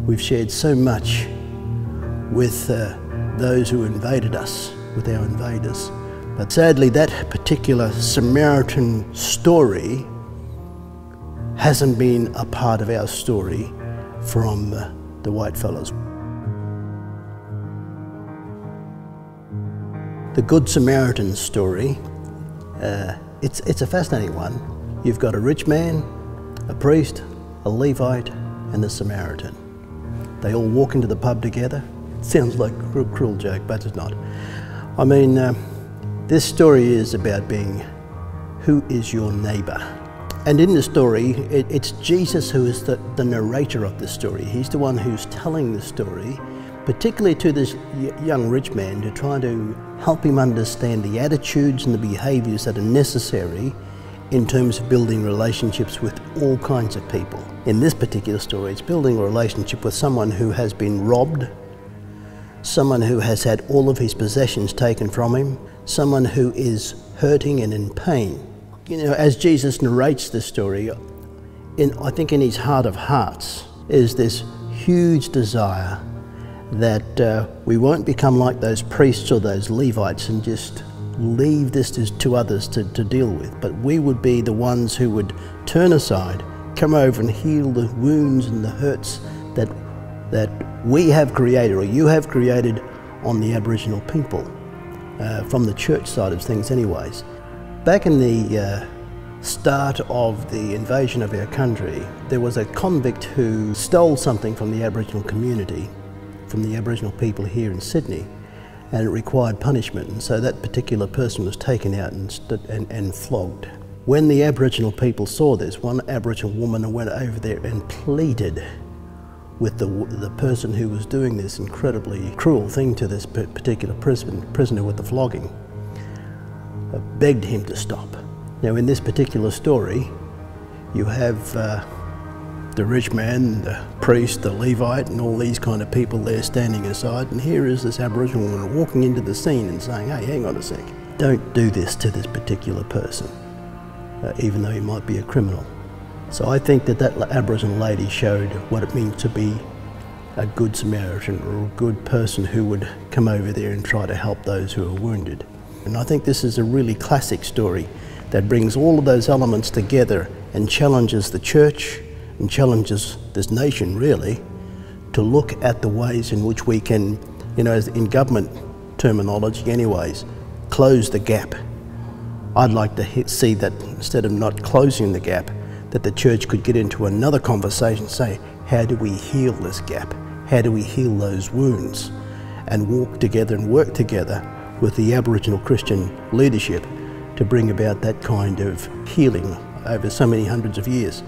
We've shared so much with those who invaded us, with our invaders. But sadly, that particular Samaritan story hasn't been a part of our story from the whitefellas. The Good Samaritan story, it's a fascinating one. You've got a rich man, a priest, a Levite, and a Samaritan. They all walk into the pub together. Sounds like a cruel joke, but it's not. I mean, this story is about being, who is your neighbour? And in the story, it's Jesus who is the narrator of the story. He's the one who's telling the story, particularly to this young rich man, to try to help him understand the attitudes and the behaviours that are necessary in terms of building relationships with all kinds of people. In this particular story, it's building a relationship with someone who has been robbed, someone who has had all of his possessions taken from him, someone who is hurting and in pain. You know, as Jesus narrates this story, I think in his heart of hearts is this huge desire that we won't become like those priests or those Levites and just leave this to others to deal with, but we would be the ones who would turn aside, come over and heal the wounds and the hurts that we have created, or you have created, on the Aboriginal people, from the church side of things anyways. Back in the start of the invasion of our country, there was a convict who stole something from the Aboriginal community, from the Aboriginal people here in Sydney, and it required punishment, and so that particular person was taken out and flogged. When the Aboriginal people saw this, one Aboriginal woman went over there and pleaded with the person who was doing this incredibly cruel thing to this particular prisoner with the flogging, begged him to stop. Now in this particular story, you have the rich man, the priest, the Levite, and all these kind of people there standing aside, and here is this Aboriginal woman walking into the scene and saying, hey, hang on a sec, don't do this to this particular person, even though he might be a criminal. So I think that Aboriginal lady showed what it means to be a good Samaritan, or a good person who would come over there and try to help those who are wounded. And I think this is a really classic story that brings all of those elements together and challenges the church and challenges this nation really to look at the ways in which we can, you know, in government terminology anyways, close the gap. I'd like to see that instead of not closing the gap, that the church could get into another conversation, say, how do we heal this gap? How do we heal those wounds? And walk together and work together with the Aboriginal Christian leadership to bring about that kind of healing over so many hundreds of years.